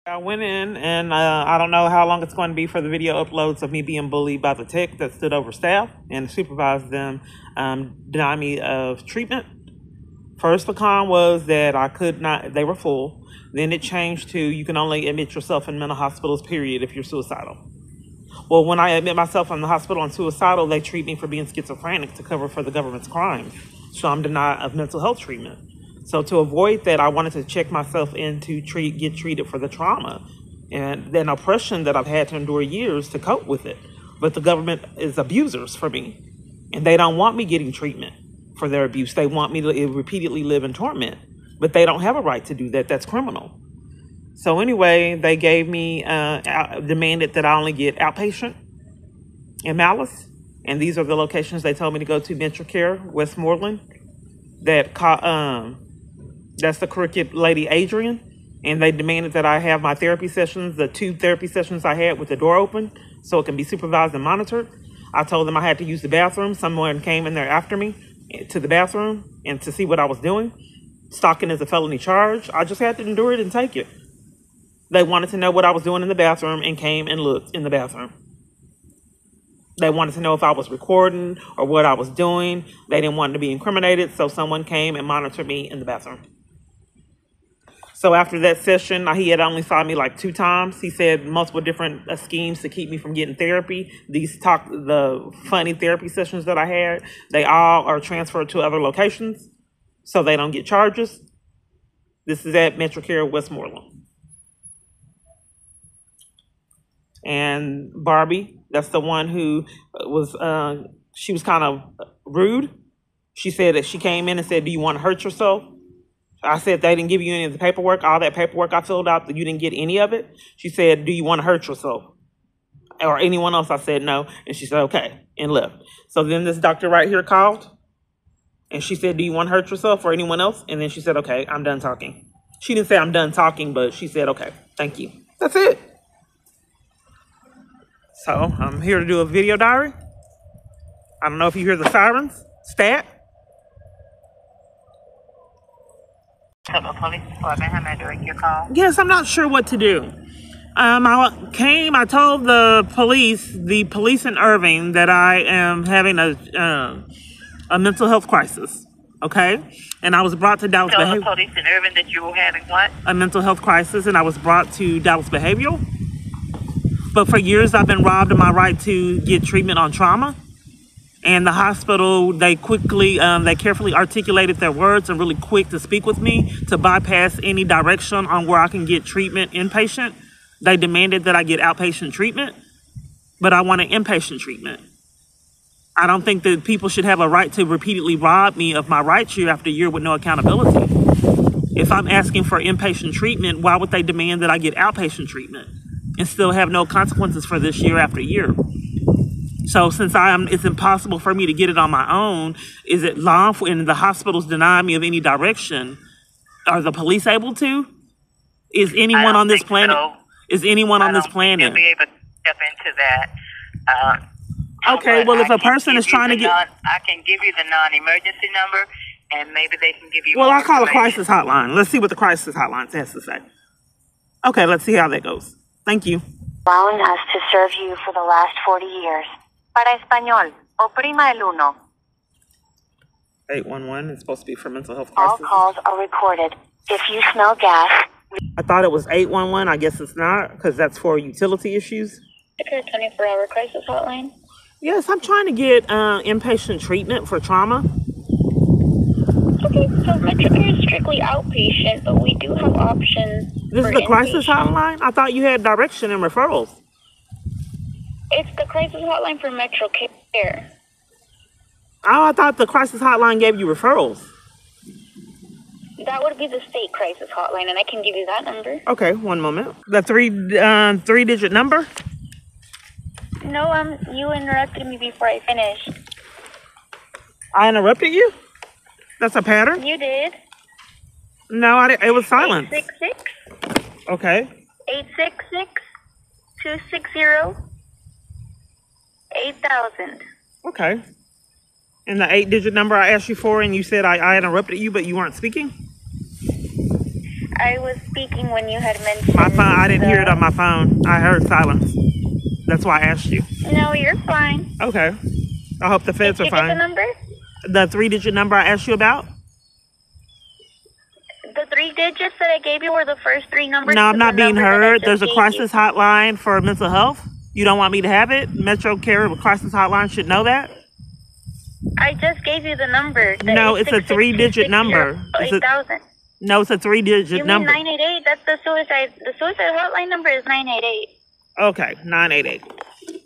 I went in and I don't know how long it's going to be for the video uploads of me being bullied by the tech that stood over staff and supervised them deny me of treatment. First, the con was that I could not, they were full. Then it changed to you can only admit yourself in mental hospitals, period, if you're suicidal. Well, when I admit myself in the hospital and suicidal, they treat me for being schizophrenic to cover for the government's crimes. So I'm denied of mental health treatment. So to avoid that, I wanted to check myself in to get treated for the trauma and then oppression that I've had to endure years to cope with it. But the government is abusers for me, and they don't want me getting treatment for their abuse. They want me to repeatedly live in torment, but they don't have a right to do that. That's criminal. So anyway, they gave me, demanded that I only get outpatient in Malice. And these are the locations they told me to go to: Metrocare, Westmoreland, that's the crooked lady Adrian. And they demanded that I have my therapy sessions, the 2 therapy sessions I had with the door open so it can be supervised and monitored. I told them I had to use the bathroom. Someone came in there after me to the bathroom and to see what I was doing. Stalking is a felony charge. I just had to endure it and take it. They wanted to know what I was doing in the bathroom and came and looked in the bathroom. They wanted to know if I was recording or what I was doing. They didn't want to be incriminated, so someone came and monitored me in the bathroom. So after that session, he had only saw me like 2 times. He said multiple different schemes to keep me from getting therapy. The funny therapy sessions that I had, they all are transferred to other locations so they don't get charges. This is at Metrocare Westmoreland. And Barbie, that's the one who was, she was kind of rude. She said that she came in and said, "Do you want to hurt yourself?" I said, "They didn't give you any of the paperwork. All that paperwork I filled out, you didn't get any of it." She said, "Do you want to hurt yourself? Or anyone else?" I said, "No." And she said, "Okay," and left. So then this doctor right here called and she said, "Do you want to hurt yourself or anyone else?" And then she said, "Okay, I'm done talking." She didn't say I'm done talking, but she said, "Okay, thank you." That's it. So I'm here to do a video diary. I don't know if you hear the sirens. Stat. Police department, how may I direct your call? Yes, I'm not sure what to do. I told the police in Irving that I am having a mental health crisis. Okay? And I was brought to Dallas Tell the police in Irving that you were having what? A mental health crisis, and I was brought to Dallas Behavioral. But for years, I've been robbed of my right to get treatment on trauma. And the hospital, they carefully articulated their words and really quick to speak with me to bypass any direction on where I can get treatment inpatient. They demanded that I get outpatient treatment, but I want an inpatient treatment. I don't think that people should have a right to repeatedly rob me of my rights year after year with no accountability. If I'm asking for inpatient treatment, why would they demand that I get outpatient treatment and still have no consequences for this year after year? So since it's impossible for me to get it on my own, is it lawful and the hospitals deny me of any direction? Are the police able to? Is anyone on this planet? So. Is anyone on this planet? They'll be able to step into that. Okay, well, if a person is trying to get... I can give you the non-emergency number, and maybe they can give you... Well, I'll call a crisis hotline. Let's see what the crisis hotline has to say. Okay, let's see how that goes. Thank you. Allowing us to serve you for the last 40 years. Para español, oprima el uno. 811 is supposed to be for mental health crisis. All calls are recorded. If you smell gas... I thought it was 811. I guess it's not, because that's for utility issues. Is there a 24-hour crisis hotline? Yes, I'm trying to get inpatient treatment for trauma. Okay, so Metrocare is strictly outpatient, but we do have options. This is the crisis hotline? I thought you had direction and referrals. It's the crisis hotline for Metrocare. Oh, I thought the crisis hotline gave you referrals. That would be the state crisis hotline, and I can give you that number. Okay, one moment. The three-digit number? No, you interrupted me before I finished. I interrupted you? That's a pattern? You did. No, it was silent. 866. Okay. 866-260-8000. Okay. And the 8-digit number I asked you for, and you said I interrupted you, but you weren't speaking? I was speaking when you had mentioned My phone, I didn't hear it on my phone. I heard silence. That's why I asked you. No, you're fine. Okay. I hope the feds Did are you get the fine. number? The 3-digit number I asked you about? The 3 digits that I gave you were the first 3 numbers. No, I'm to not the being number that I heard. just There's a gave crisis you. hotline for mental health. You don't want me to have it? Metro Care crisis hotline should know that. I just gave you the number. No, it's a 3-digit number. It's a 8000. No, it's a 3-digit You mean number. 988? That's the suicide. The suicide hotline number is 988. Okay, 988.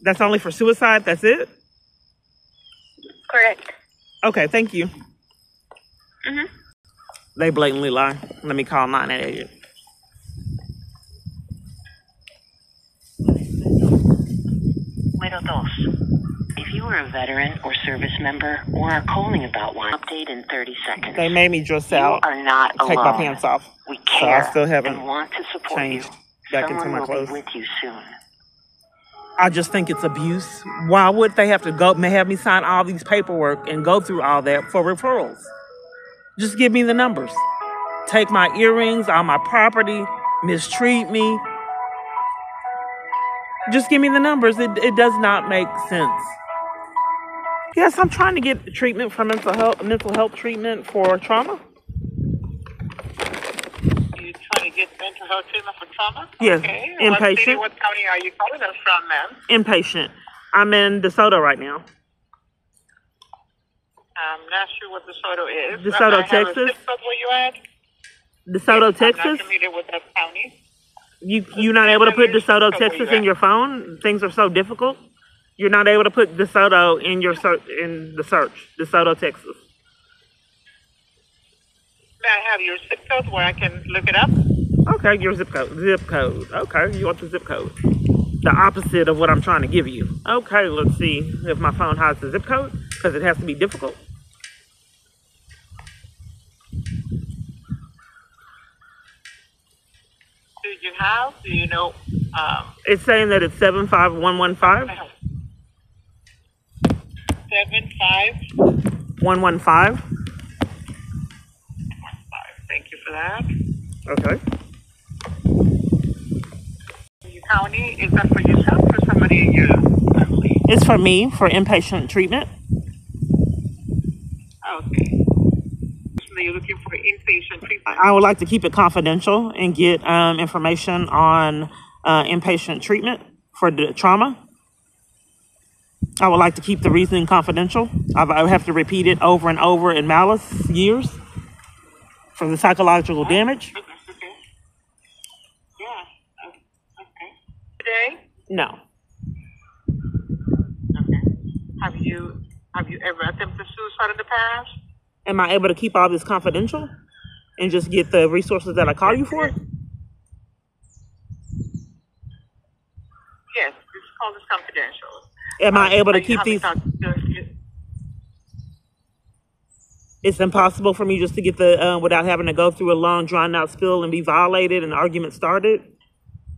That's only for suicide? That's it? Correct. Okay, thank you. Mhm. They blatantly lie. Let me call 988. Número 2. If you are a veteran or service member or are calling about one, update in 30 seconds. They made me dress You out. are not Take alone. my pants off. We So care I still haven't and want to support changed you. back into Someone my will clothes. be with you soon. I just think it's abuse. Why would they have to have me sign all these paperwork and go through all that for referrals? Just give me the numbers. Take my earrings, all my property, mistreat me. Just give me the numbers. It does not make sense. Yes, I'm trying to get treatment for mental health treatment for trauma. You trying to get mental health treatment for trauma? Yes, Okay. inpatient. What city, what county are you calling us from, ma'am? Inpatient. I'm in DeSoto right now. I'm not sure what DeSoto is. DeSoto, I have Texas. A zip code where you at? DeSoto, Yes, I'm Texas. not familiar with that county. You're not able to put DeSoto, Where you Texas at? in your phone? Things are so difficult. You're not able to put DeSoto in your the search. DeSoto, Texas. May I have your zip code where I can look it up? Okay, your zip code. Zip code. Okay, you want the zip code. The opposite of what I'm trying to give you. Okay, let's see if my phone has the zip code, because it has to be difficult. Do you know, It's saying that it's 75115. 7515? 115. Thank you for that. Okay. Your county, is that for yourself or somebody in your family? It's for me, for inpatient treatment. Okay. So you're looking for inpatient treatment? I would like to keep it confidential and get information on inpatient treatment for the trauma. I would like to keep the reasoning confidential. I would have to repeat it over and over in malice years for the psychological damage. Okay. Yeah. Okay. Today? No. Okay. Have you ever attempted suicide in the past? Am I able to keep all this confidential and just get the resources that I call you for? Yes, this call is confidential. Am I able to keep haven't these? talked to- It's impossible for me just to get the, without having to go through a long, drawn-out spill and be violated and argument started.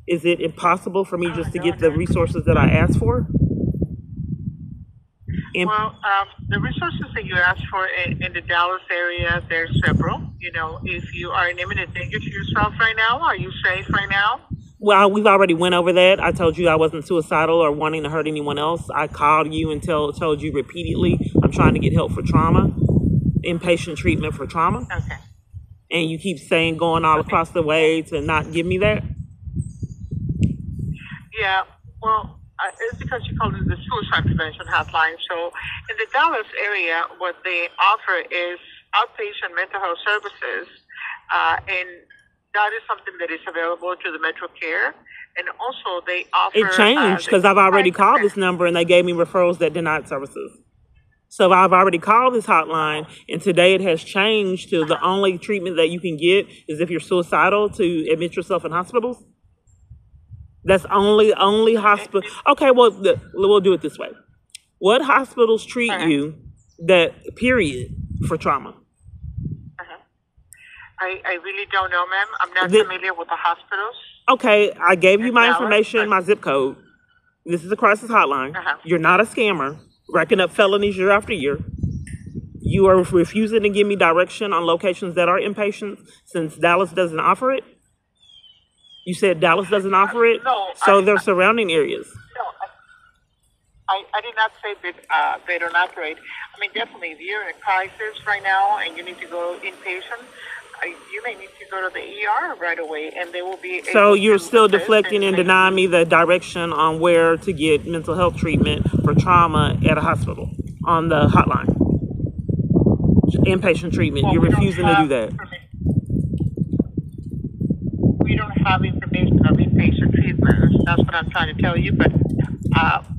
Is it impossible for me just to get the resources that I asked for? Well, the resources that you asked for in the Dallas area, there's several. You know, if you are in imminent danger to yourself right now, are you safe right now? Well, we've already went over that. I told you I wasn't suicidal or wanting to hurt anyone else. I called you and told you repeatedly I'm trying to get help for trauma, inpatient treatment for trauma. Okay. And you keep saying going all across the way to not give me that. Yeah, well, it's because you called it the suicide prevention hotline. So in the Dallas area, what they offer is outpatient mental health services, and that is something that is available through the Metro Care. And also they offer... It changed because I've already called this number and they gave me referrals that denied services. So I've already called this hotline, and today it has changed to the only treatment that you can get is if you're suicidal to admit yourself in hospitals. That's only hospital. Okay, well, we'll do it this way. What hospitals treat you that period for trauma? I really don't know, ma'am. I'm not familiar with the hospitals. Okay, I gave you my Dallas? information, my zip code. This is a crisis hotline. You're not a scammer, racking up felonies year after year. You are refusing to give me direction on locations that are inpatient since Dallas doesn't offer it? You said Dallas doesn't offer it? No, So they're surrounding areas. No, I did not say that they don't operate. I mean, definitely, if you're in a crisis right now and you need to go inpatient, you may need to go to the ER right away, and they will be. So able you're to still assist deflecting and denying me the direction on where to get mental health treatment for trauma at a hospital on the hotline. Inpatient treatment. Well, You're we don't refusing to do have that. We don't have information of inpatient treatments. That's what I'm trying to tell you. But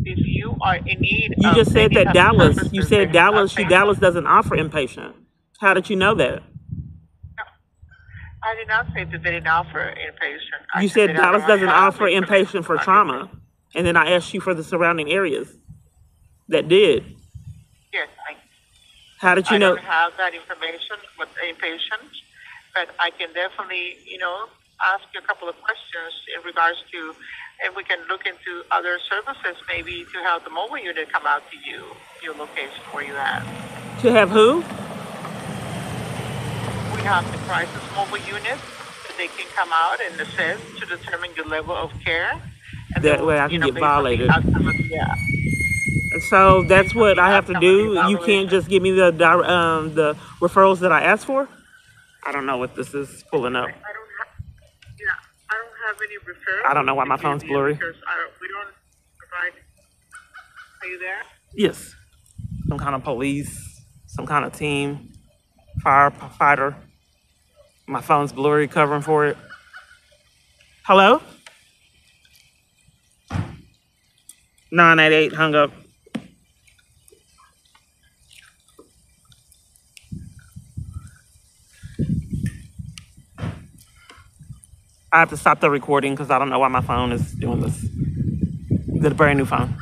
if you are in need, You of just said any that type of Dallas. You services, said then Dallas. outpatient. Dallas doesn't offer inpatient. How did you know that? I did not say that they didn't offer inpatient. I You said that I Dallas don't doesn't have offer inpatient for on trauma, and then I asked you for the surrounding areas that did. Yes, How did you I know? don't have that information with inpatient, but I can definitely, ask you a couple of questions in regards to, and we can look into other services, maybe to have the mobile unit come out to you, your location where you at. To have who? We have the crisis mobile unit that they can come out and assess to determine your level of care. And That way I can get based on the violated. outcome of- yeah. So that's what I have to outcome of do. the You evaluation. can't just give me the referrals that I asked for. I don't know what this is pulling up. I don't have any referrals. I don't know why my to give phone's you blurry. because we don't provide. Are you there? Yes, some kind of police, some kind of team, firefighter. My phone's blurry, covering for it. Hello? 988 hung up. I have to stop the recording because I don't know why my phone is doing this. It's a brand new phone.